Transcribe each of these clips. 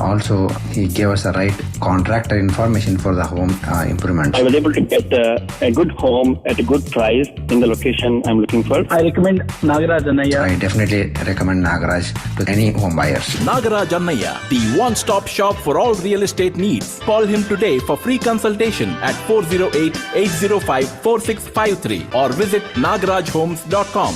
also he gave us the right contractor information for the home improvements. I was able to get a good home at a good price in the location I'm looking for. I recommend Nagaraj Annaya. I definitely recommend Nagaraj to any home buyers. Nagaraj Annaya, the one-stop shop for all real estate needs. Call him today for free consultation at 408-805-4653 or visit nagarajhomes.com.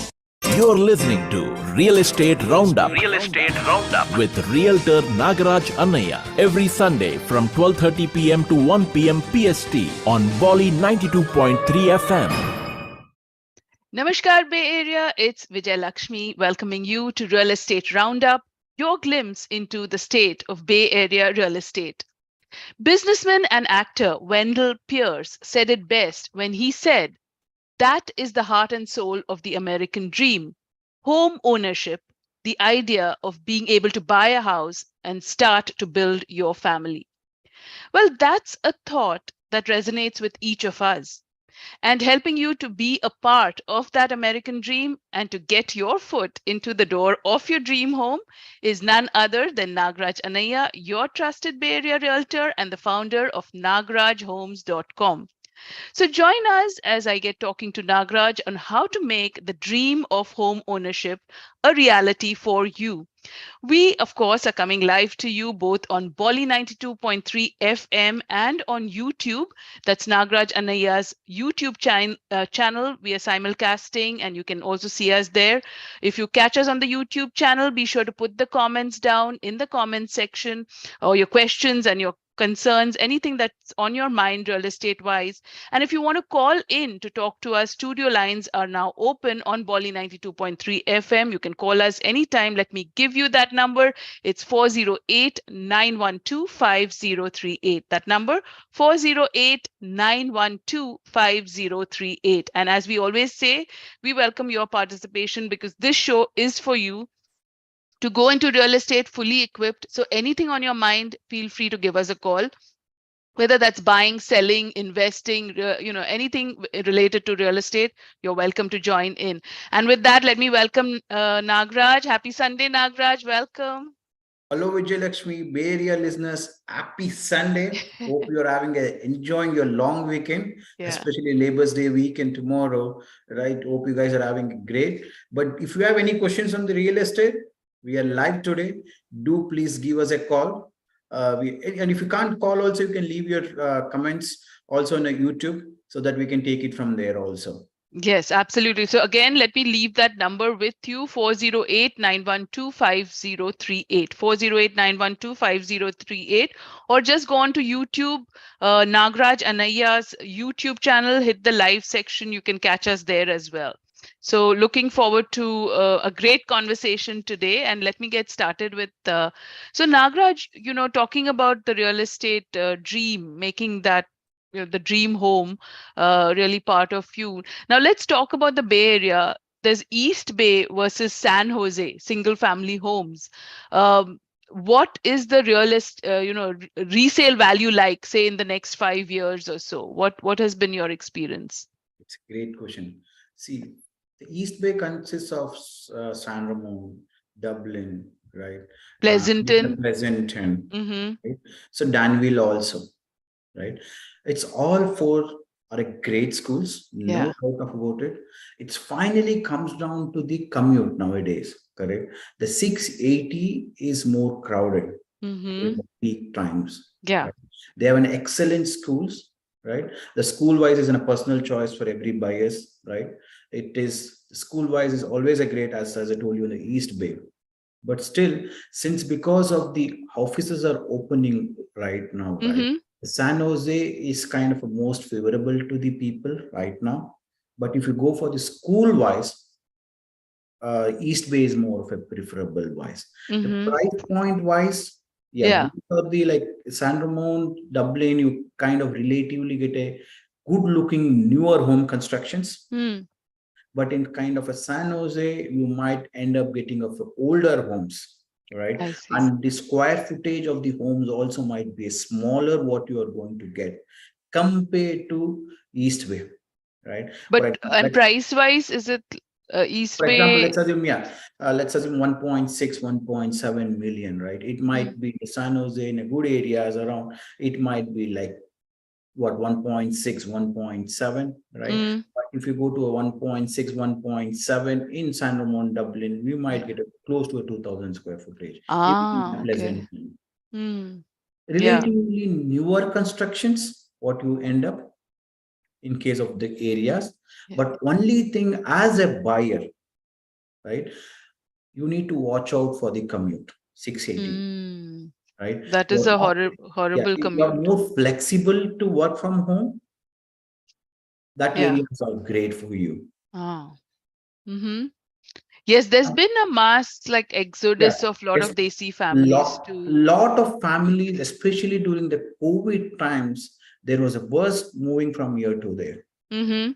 You're listening to Real Estate Roundup. Real Estate Roundup with Realtor Nagaraj Annaya every Sunday from 12:30 p.m. to 1 p.m. PST on Bolly 92.3 FM. Namaskar Bay Area, it's Vijay Lakshmi welcoming you to Real Estate Roundup, your glimpse into the state of Bay Area real estate. Businessman and actor Wendell Pierce said it best when he said, "That is the heart and soul of the American dream. Home ownership, the idea of being able to buy a house and start to build your family." Well, that's a thought that resonates with each of us. And helping you to be a part of that American dream and to get your foot into the door of your dream home is none other than Nagaraj Annaya, your trusted Bay Area realtor and the founder of nagarajhomes.com. So join us as I get talking to Nagaraj on how to make the dream of home ownership a reality for you. We, of course, are coming live to you both on Bolly 92.3 FM and on YouTube. That's Nagaraj Annaya's YouTube channel. We are simulcasting and you can also see us there. If you catch us on the YouTube channel, be sure to put the comments down in the comment section or your questions and your concerns, anything that's on your mind real estate wise. And if you want to call in to talk to us, studio lines are now open on Bolly 92.3 FM. You can call us anytime. Let me give you that number. It's 408-912-5038. That number, 408-912-5038. And as we always say, we welcome your participation because this show is for you to go into real estate fully equipped. So anything on your mind, feel free to give us a call, whether that's buying, selling, investing, anything related to real estate, you're welcome to join in. And with that, let me welcome Nagaraj. Happy Sunday, Nagaraj. Welcome. Hello, Vijay Lakshmi, Bay Area listeners. Happy Sunday. Hope you're enjoying your long weekend, especially Labour's Day weekend tomorrow, right? Hope you guys are having great. But if you have any questions on the real estate, we are live today. Do please give us a call. And if you can't call also, you can leave your comments also on YouTube so that we can take it from there also. Yes, absolutely. So again, let me leave that number with you, 408-912-5038, 408-912-5038, or just go on to YouTube, Nagaraj Annaya's YouTube channel, hit the live section. You can catch us there as well. So looking forward to a great conversation today. And let me get started with, so Nagaraj, talking about the real estate dream, making that the dream home really part of you. Now let's talk about the Bay Area. There's East Bay versus San Jose, single family homes. What is the resale value like, say, in the next 5 years or so? What has been your experience? It's a great question. See, the East Bay consists of San Ramon, Dublin, right? Pleasanton. Right? So Danville also, right? It's all four are great schools, no doubt about it. It finally comes down to the commute nowadays, correct? The 680 is more crowded in the peak times. Yeah. Right? They have an excellent schools, right? The school-wise is a personal choice for every bias, right? It is school-wise is always a great, as I told you, in the East Bay. But still, because of the offices are opening right now, right? San Jose is kind of most favorable to the people right now. But if you go for the school-wise, East Bay is more of a preferable wise. The price point-wise, for the like San Ramon, Dublin, you kind of relatively get a good-looking newer home constructions. But in kind of a San Jose, you might end up getting of older homes, right? And the square footage of the homes also might be smaller what you are going to get compared to East Bay, right? But and price-wise, is it East For example, Bay. let's assume 1.6, 1.7 million, right? It might be the San Jose in a good areas around, it might be like what, 1.6, 1.7, right? Mm, But if you go to a 1.6, 1.7 in San Ramon, Dublin, we might yeah. get close to a 2,000 square footage. Even in Ah, okay. Pleasant. Mm, yeah. Relatively newer constructions, what you end up in case of the areas. Yeah. But only thing as a buyer, right? You need to watch out for the commute, 680, Mm, right? that is You're a not, yeah, horrible you're commute. more flexible to work from home. That Yeah. areas are great for you. Ah. Mm-hmm. Yes, there's been a mass like Yeah, exodus of lot yes, of Desi families lot to. lot of families, especially during the COVID times, there was a burst moving from here to there. Mm-hmm.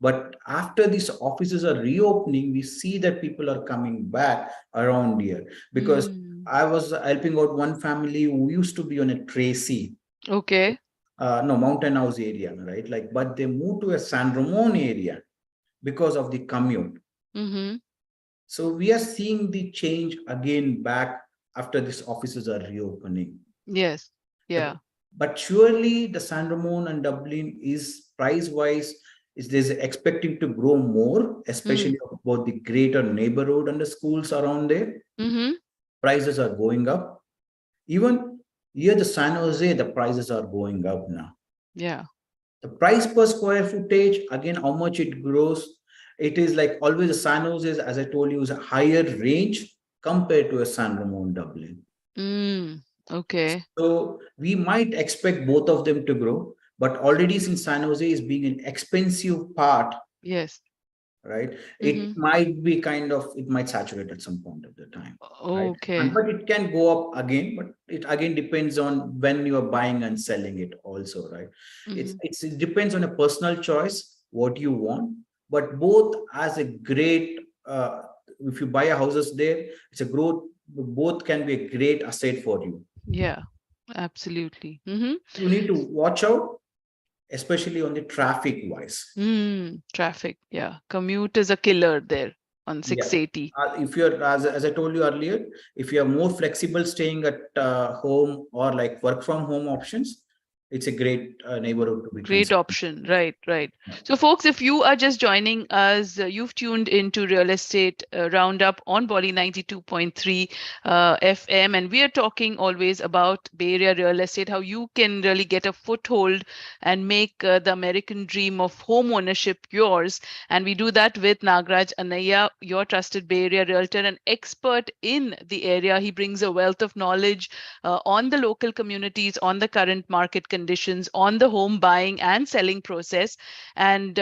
But after these offices are reopening, we see that people are coming back around here because Mm. I was helping out one family who used to be on a Tracy, Okay. no, Mountain House area, right? Like, but they moved to a San Ramon area because of the commute. Mm-hmm. So we are seeing the change again back after these offices are reopening. Yes. The- Yeah. but surely the San Ramon and Dublin is price wise is there's expecting to grow more, Mm. especially about the greater neighborhood and the schools around there. Mm-hmm. Prices are going up. Even here, the San Jose, the prices are going up now. Yeah. The price per square footage, again, how much it grows, it is like always the San Jose, as I told you, is a higher range compared to a San Ramon Dublin. Mm. Okay. So we might expect both of them to grow, but already since San Jose is being an expensive part, Yes. right? Mm-hmm. It might be kind of, it might saturate at some point of the time, right? And Okay. but it can go up again, but it again depends on when you are buying and selling it also, right? Mm-hmm. It depends on a personal choice, what you want, but both as a great, if you buy a houses there, it's a growth, both can be a great asset for you. Yeah. Absolutely. Mm-hmm. You need to watch out, especially on the traffic wise. Mm. Traffic. Yeah. Commute is a killer there on Yeah. 680. If you're, as I told you earlier, if you're more flexible staying at home or like work from home options, it's a great neighborhood to be Great considered. option. Right, right. So, folks, if you are just joining us, you've tuned into Real Estate Roundup on Bali 92.3 FM. And we are talking always about Bay Area real estate, how you can really get a foothold and make the American dream of home ownership yours. And we do that with Nagraj Anaya, your trusted Bay Area realtor and expert in the area. He brings a wealth of knowledge on the local communities, on the current market conditions, on the home buying and selling process. And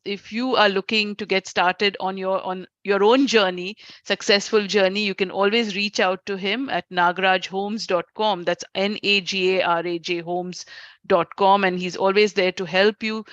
if you are looking to get started on your own journey, successful journey, you can always reach out to him at nagrajhomes.com. That's NAGARAJ homes.com, and he's always there to help you,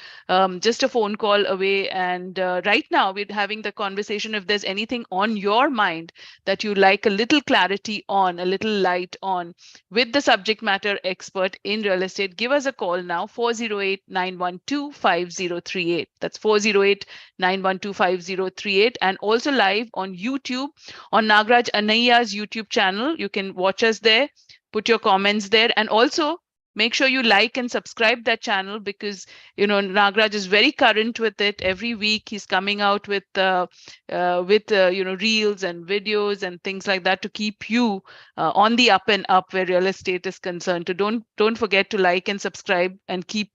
just a phone call away. And right now we're having the conversation. If there's anything on your mind that you like a little clarity on, a little light on, with the subject matter expert in real estate, give us a call now, 408-912-5038. That's 408-912-5038. And also live on YouTube, on Nagraj Anaya's YouTube channel. You can watch us there, put your comments there, and also make sure you like and subscribe that channel, because Nagraj is very current with it. Every week he's coming out with reels and videos and things like that to keep you on the up and up where real estate is concerned. So don't forget to like and subscribe and keep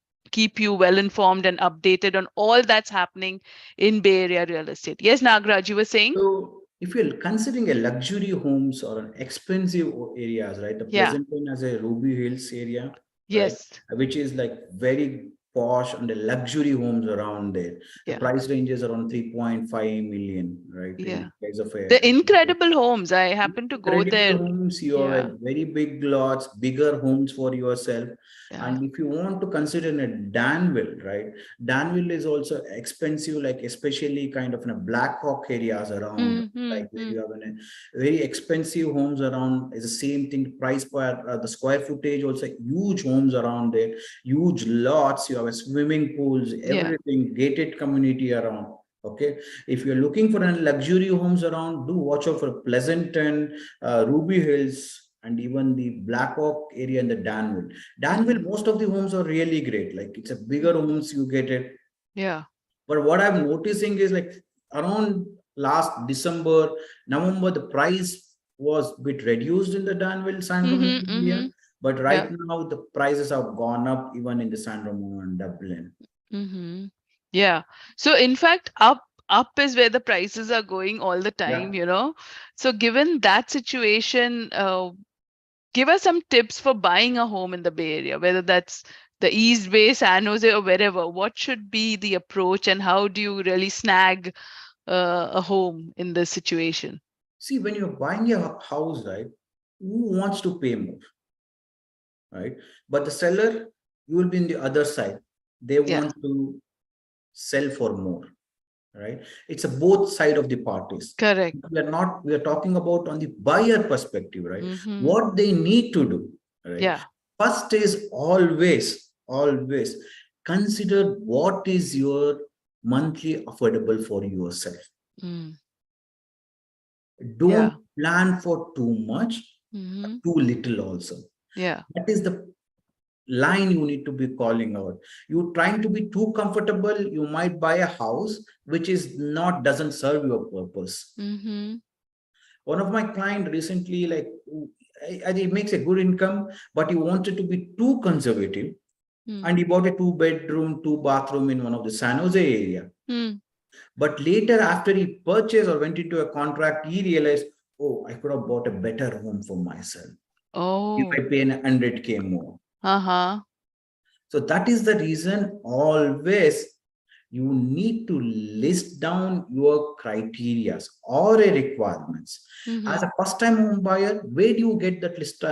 you well informed and updated on all that's happening in Bay Area real estate. Yes, Nagraj, you were saying? So if you're considering a luxury homes or an expensive areas, right? The Yeah. Pleasanton has a Ruby Hills area, right? Yes. Which is like very posh and the luxury homes around there. The Yeah. price ranges around 3.5 million, right? Yeah. In case of a The incredible homes. I happen to go incredible there. homes, you have Yeah. a very big lots, bigger homes for yourself. Yeah. And if you want to consider a Danville, right? Danville is also expensive, like especially kind of in a Black Hawk areas around, like where Mm-hmm. you have a very expensive homes around. Is the same thing. Price per the square footage also huge homes around there, huge lots. You have a swimming pools, Yeah. everything gated community around. Okay, if you're looking for an luxury homes around, do watch out for Pleasanton, Ruby Hills, and even the Black Hawk area in the Danville. Danville, most of the homes are really great. Like it's a bigger homes, you get it. Yeah. But what I'm noticing is like around last December, November, the price was a bit reduced in the Danville, San Remo area. But right Yeah. now, the prices have gone up even in the San Remo and Dublin. Yeah. So in fact, up is where the prices are going all the time, So given that situation, give us some tips for buying a home in the Bay Area, whether that's the East Bay, San Jose, or wherever. What should be the approach, and how do you really snag a home in this situation? See, when you're buying a house, right, who wants to pay more, right? But the seller, you will be in the other side. They Yeah. want to sell for more, right? It's a both side of the parties. Correct. We are talking about on the buyer perspective, right? Mm-hmm. What they need to do, right? Yeah. First is always consider what is your monthly affordable for yourself. Don't Yeah. plan for too much, too little also. Yeah. That is the line you need to be calling out. You're trying to be too comfortable, you might buy a house which doesn't serve your purpose. One of my client recently, like, he makes a good income, but he wanted to be too conservative, and he bought a 2-bedroom, 2-bathroom in one of the San Jose area. But later, after he purchased or went into a contract, he realized, oh, I could have bought a better home for myself. Oh. If I pay 100K more. Uh-huh. So that is the reason always you need to list down your criteria or a requirements. As a first-time home buyer, where do you get that list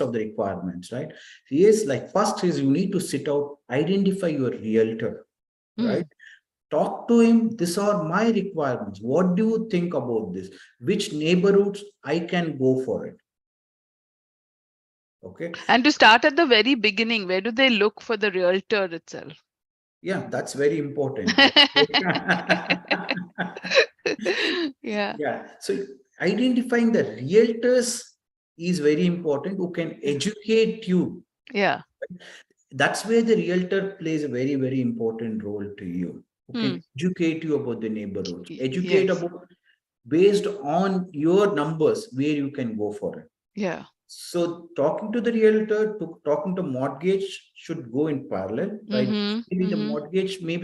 of the requirements, right? Yes, like first is you need to sit out, identify your realtor, right? Talk to him. These are my requirements. What do you think about this? Which neighborhoods I can go for it? Okay. And to start at the very beginning, where do they look for the realtor itself? Yeah, that's very important. Yeah. Yeah. So identifying the realtors is very important who can educate you. Yeah. That's where the realtor plays a very, very important role to you. Who can educate you about the neighborhood, educate about based on your numbers where you can go for it. Yeah. So talking to the realtor, talking to mortgage should go in parallel, right? Maybe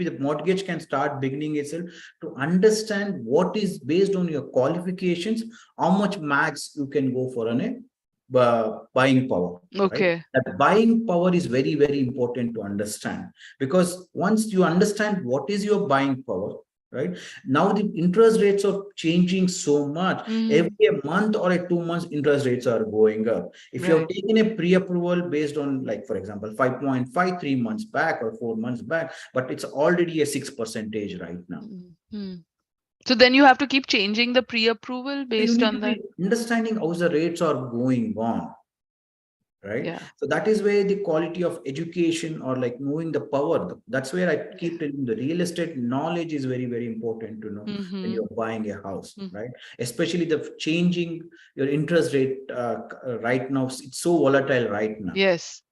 the mortgage can start beginning itself to understand what is based on your qualifications, how much max you can go for an buying power. Okay. Right? That buying power is very, very important to understand, because once you understand what is your buying power, right? Now the interest rates are changing so much. Every month or 2 months, interest rates are going up. If you have taken a pre-approval based on, like, for example, 5.5 3 months back or 4 months back, but it's already a 6% right now. So then you have to keep changing the pre-approval based on that. Understanding how the rates are going on. Right. Yeah. So that is where the quality of education, or like knowing the power, that's where I keep telling the real estate knowledge is very, very important to know when you're buying a house, right? Especially the changing your interest rate right now. It's so volatile right now. Yes.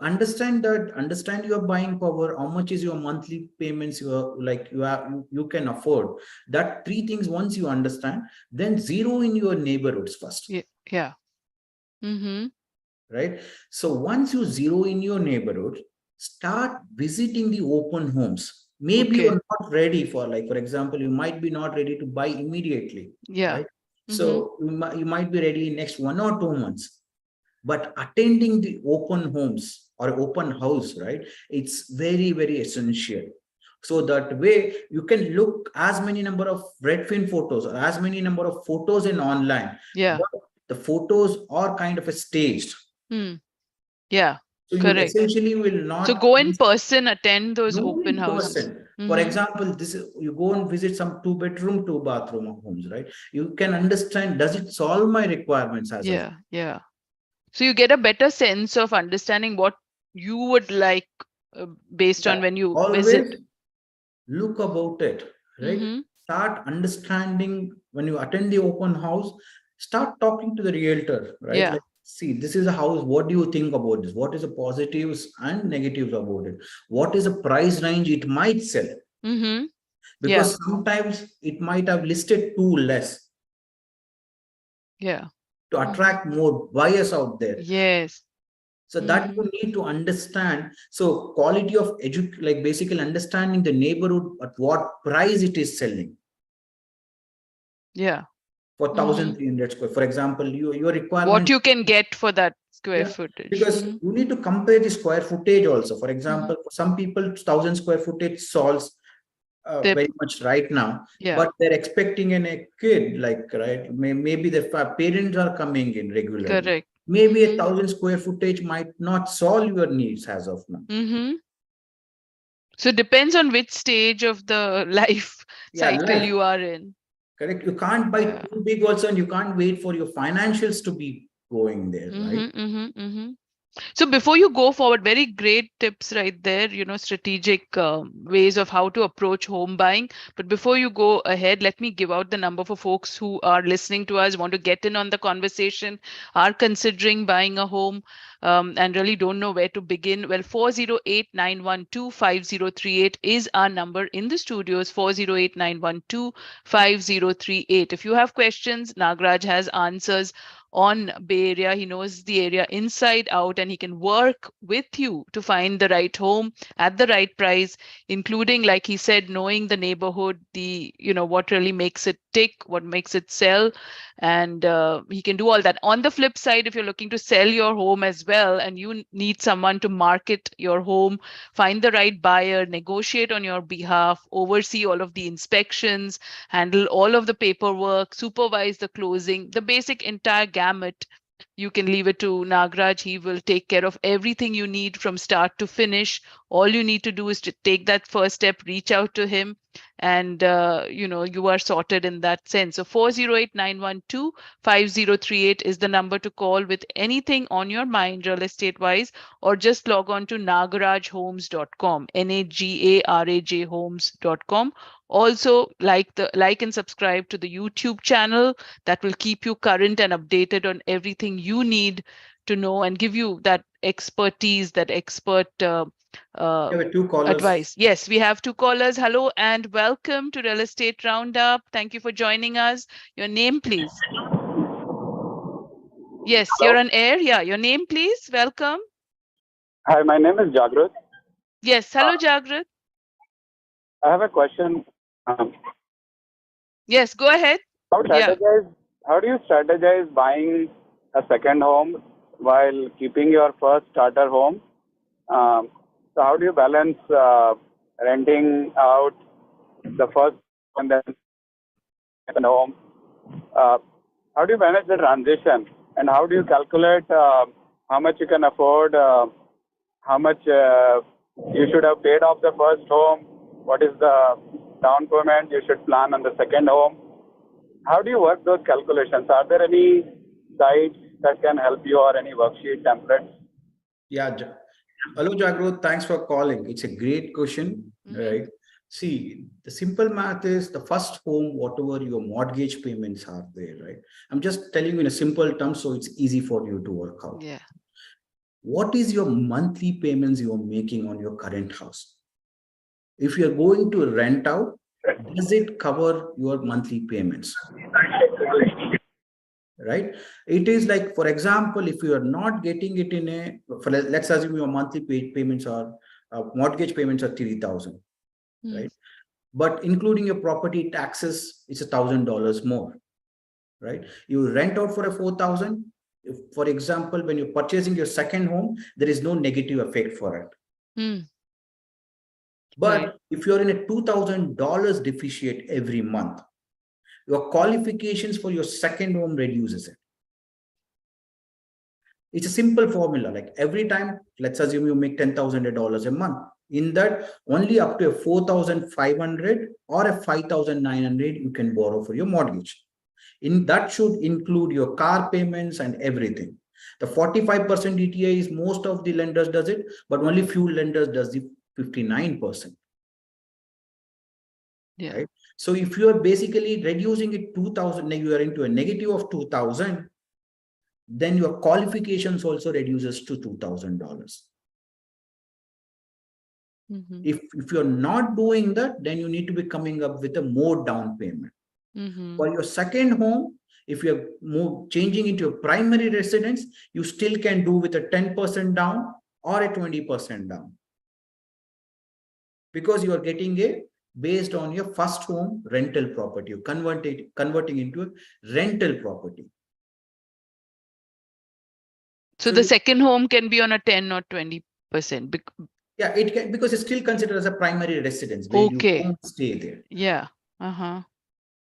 Understand your buying power, how much is your monthly payments you can afford. That 3 things, once you understand, then zero in your neighborhoods first. Yeah. Right. So once you zero in your neighborhood, start visiting the open homes. Maybe you're not ready for, like, for example, you might be not ready to buy immediately. Yeah. Right? So you might be ready in next 1 or 2 months. But attending the open homes or open house, right? It's very, very essential. So that way you can look as many number of Redfin photos or as many number of photos in online. Yeah. But the photos are kind of a staged. Yeah. So correct. You essentially will not. So go in person, attend those open houses. For example, you go and visit some 2-bedroom, 2-bathroom homes, right? You can understand, does it solve my requirements as well? Yeah. So you get a better sense of understanding what you would like based on when you Always visit. look about it. right? Mm-hmm. Start understanding when you attend the open house, start talking to the realtor, right? Yeah. Like, see, this is a house. What do you think about this? What is the positives and negatives about it? What is the price range it might sell? Mm-hmm. Yeah. Because sometimes it might have listed too less Yeah. to attract more buyers out there. Yes. So that Mm-hmm. you need to understand. So quality of like basically understanding the neighborhood at what price it is selling Yeah. for Mm-hmm. 1,300 square. For example, your What requirement. you can get for that square Yeah, footage. because Mm-hmm. you need to compare the square footage also. For Mm-hmm. example, for some people, 1,000 square footage solves very much right now, Yeah. but they're expecting a kid, like, right? Maybe the parents are coming in regularly. Correct. Maybe Mm-hmm. 1,000 square footage might not solve your needs as of now. Mm-hmm. So depends on which stage of the life Yeah, cycle life. you are in. Correct. You can't buy Yeah. too big also, and you can't wait for your financials to be going there, right? Mm-hmm. Mm-hmm. Mm-hmm. So before you go forward, very great tips right there, strategic ways of how to approach home buying. But before you go ahead, let me give out the number for folks who are listening to us, want to get in on the conversation, are considering buying a home, and really don't know where to begin. Well, 408-912-5038 is our number in the studios, 408-912-5038. If you have questions, Nagraj has answers on Bay Area. He knows the area inside out, and he can work with you to find the right home at the right price, including, like he said, knowing the neighborhood, what really makes it tick, what makes it sell. And he can do all that. On the flip side, if you're looking to sell your home as well, and you need someone to market your home, find the right buyer, negotiate on your behalf, oversee all of the inspections, handle all of the paperwork, supervise the closing, the basic entire gamut, you can leave it to Nagraj. He will take care of everything you need from start to finish. All you need to do is to take that first step, reach out to him, and you are sorted in that sense. So 408-912-5038 is the number to call with anything on your mind real estate wise, or just log on to nagarajhomes.com, NAGARAJ homes.com. Also, like and subscribe to the YouTube channel. That will keep you current and updated on everything you need to know and give you that expertise, that expert We have two callers. advice. Yes, we have two callers. Hello and welcome to Real Estate Roundup. Thank you for joining us. Your name, please. Yes, Hello? you're on air. Yeah, your name, please. Welcome. Hi, my name is Jagrut. Yes, hello, Jagrat. I have a question. Yes, go ahead. How Yeah. how do you strategize buying a second home while keeping your first starter home? So how do you balance renting out the first and then second home? How do you manage the transition, and how do you calculate how much you can afford, how much you should have paid off the first home, what is the down payment you should plan on the second home? How do you work those calculations? Are there any sites that can help you, or any worksheet templates? Yeah. Hello, Jagrut. Thanks for calling. It's a great question, right? See, the simple math is the first home, whatever your mortgage payments are there, right? I'm just telling you in a simple term, so it's easy for you to work out. Yeah. What is your monthly payments you are making on your current house? If you're going to rent out, does it cover your monthly payments? Right? It is like, for example, if you are not getting it in let's assume your monthly payments are, mortgage payments are 3,000, right? But including your property taxes, it's $1,000 more, right? You rent out for a 4,000. For example, when you're purchasing your second home, there is no negative effect for it. But Right. if you're in a $2,000 deficit every month, your qualifications for your second home reduces it. It's a simple formula. Like every time, let's assume you make $10,000 a month. In that, only up to a 4,500 or a 5,900 you can borrow for your mortgage. In that should include your car payments and everything. The 45% DTI is most of the lenders does it, but only few lenders does the 59%. Yeah. Right? So if you are basically reducing it 2,000, you are into a negative of 2,000, then your qualifications also reduces to $2,000. Mm-hmm. If you're not doing that, then you need to be coming up with a more down payment. Mm-hmm. For your second home, if you're changing into a primary residence, you still can do with a 10% down or a 20% down, because you are getting a based on your first home rental property. You converting into a rental property. So the second home can be on a 10 or 20%. Yeah, it can, because it's still considered as a primary residence where you don't stay there. Yeah.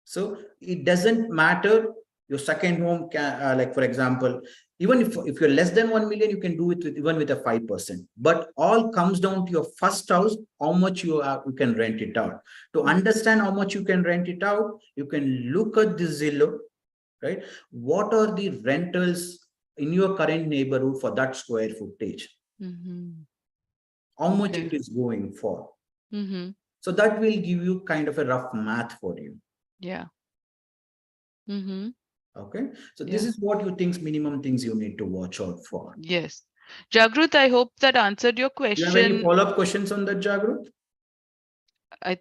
So it doesn't matter. Your second home can, like for example, even if you're less than 1 million, you can do it with, even with a 5%. But all comes down to your first house, how much you can rent it out. To understand how much you can rent it out, you can look at the Zillow, right? What are the rentals in your current neighborhood for that square footage? How much it is going for? So that will give you kind of a rough math for you. Yeah. Okay, so this is what you think minimum things you need to watch out for. Yes. Jagrut, I hope that answered your question. Do you have any follow-up questions on that, Jagrut? I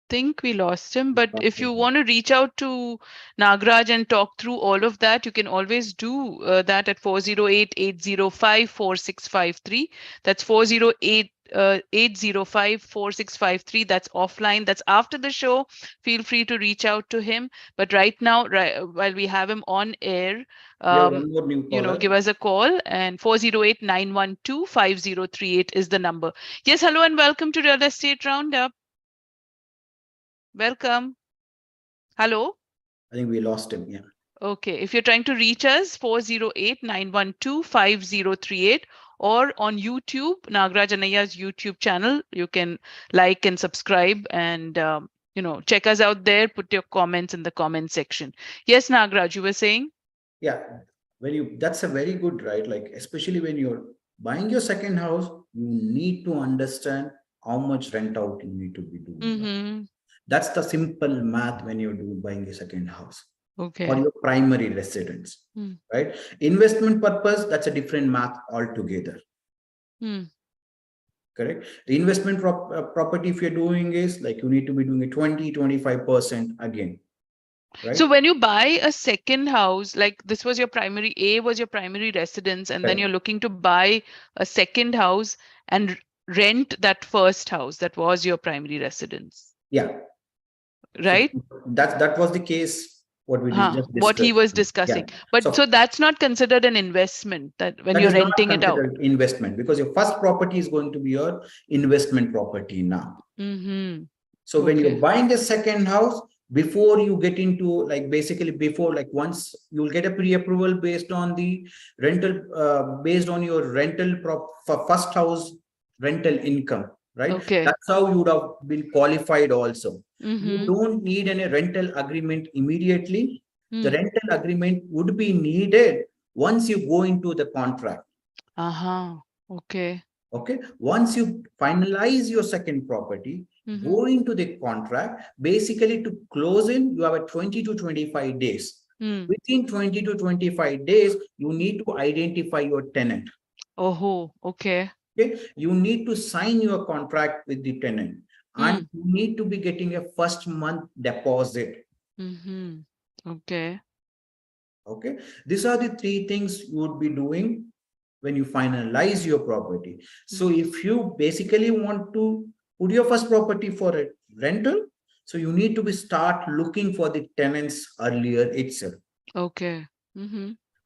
think we lost him, but if you want to reach out to Nagraj and talk through all of that, you can always do that at 408-805-4653. That's 408-805-4653. That's offline. That's after the show. Feel free to reach out to him. But right now, while we have him on air, One more new caller. give us a call, and 408-912-5038 is the number. Yes, hello and welcome to Real Estate Roundup. Welcome. Hello. I think we lost him. Yeah. Okay. If you're trying to reach us, 408-912-5038, or on YouTube, Nagraj Annaya's YouTube channel, you can like and subscribe and check us out there. Put your comments in the comment section. Yes, Nagraj, you were saying? Yeah. That's a very good, right? Like, especially when you're buying your second house, you need to understand how much rent out you need to be doing. That's the simple math when you're buying a second house. Okay. Or your primary residence, right? Investment purpose, that's a different math altogether. Correct. The investment property, if you're doing, is like you need to be doing a 20-25% again. Right? So when you buy a second house, like this was your primary, A was your primary residence, and then you're looking to buy a second house and rent that first house that was your primary residence. Yeah. Right? So that was the case, what we just discussed. What he was discussing. Yeah. But so that's not considered an investment, that when you're renting it out. Investment, because your first property is going to be your investment property now. So when you're buying a second house, before you get into, like, basically before, like, once you'll get a pre-approval based on the rental, based on your rental for first house rental income, right? That's how you would have been qualified also. You don't need any rental agreement immediately. The rental agreement would be needed once you go into the contract. Okay. Once you finalize your second property, go into the contract, basically to close in, you have a 20 to 25 days. Within 20 to 25 days, you need to identify your tenant. Okay. You need to sign your contract with the tenant, and you need to be getting a first month deposit. Okay. These are the three things you would be doing when you finalize your property. So if you basically want to put your first property for a rental, so you need to start looking for the tenants earlier itself.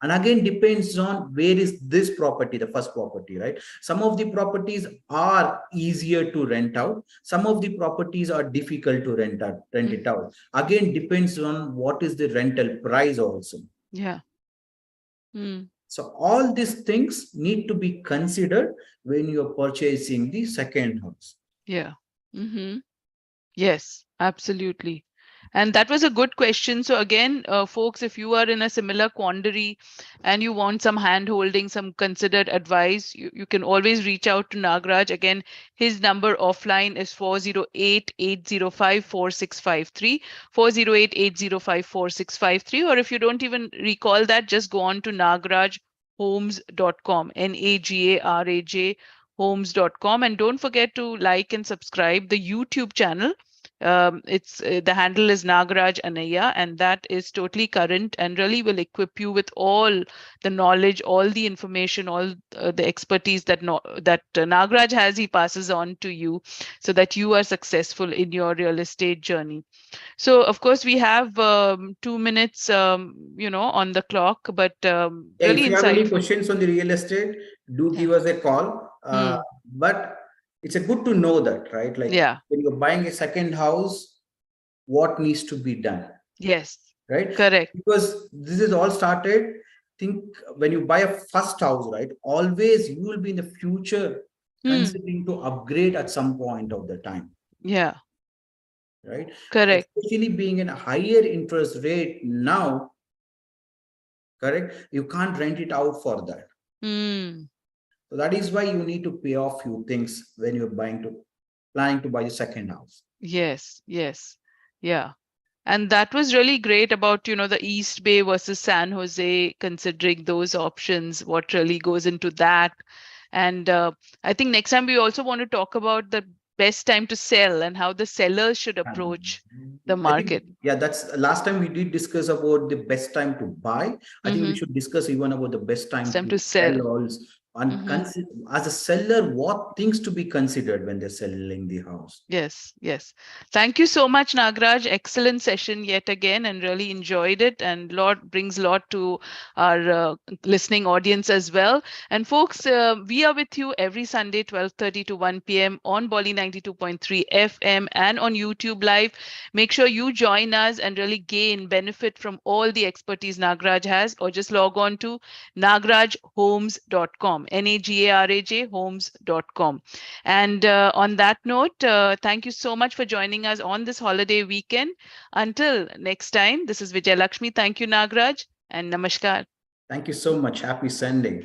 And again, depends on where is this property, the first property, right? Some of the properties are easier to rent out. Some of the properties are difficult to rent it out. Again, depends on what is the rental price also. Yeah. So all these things need to be considered when you're purchasing the second house. Yeah. Yes, absolutely. And that was a good question. So again, folks, if you are in a similar quandary and you want some hand holding, some considered advice, you can always reach out to Nagraj. Again, his number offline is 408-805-4653, 408-805-4653. Or if you don't even recall that, just go on to nagrajhomes.com, Nagaraj homes.com. And don't forget to like and subscribe the YouTube channel. It's the handle is Nagaraj Anaya, and that is totally current and really will equip you with all the knowledge, all the information, all the expertise that Nagaraj has. He passes on to you so that you are successful in your real estate journey. So, of course, we have 2 minutes, on the clock, but Yeah, if really you have any insightful. questions on the real estate, do give Yeah. us a call. But it's a good to know that, right? Like Yeah. when you're buying a second house, what needs to be done, Yes. right? Correct. Because this is all started. Think when you buy a first house, right? Always you will be in the future considering to upgrade at some point of the time, Yeah. right? Correct. Especially being in a higher interest rate now, correct? You can't rent it out for that. So that is why you need to pay off few things when you're planning to buy a second house. Yes. Yes. Yeah. And that was really great about, the East Bay versus San Jose, considering those options, what really goes into that. And I think next time we also want to talk about the best time to sell and how the sellers should approach the I think, market. yeah, that's last time we did discuss about the best time to buy. I think we should discuss even about the best time It's time to to sell. sell also. And as a seller, what things to be considered when they're selling the house. Yes, yes. Thank you so much, Nagraj. Excellent session yet again, and really enjoyed it. And brings a lot to our listening audience as well. And folks, we are with you every Sunday, 12:30 to 1 p.m. on Bolly 92.3 FM and on YouTube Live. Make sure you join us and really benefit from all the expertise Nagraj has, or just log on to nagrajhomes.com, Nagaraj homes.com. And on that note, thank you so much for joining us on this holiday weekend. Until next time, this is Vijay Lakshmi. Thank you, Nagraj, and namaskar. Thank you so much. Happy Sunday.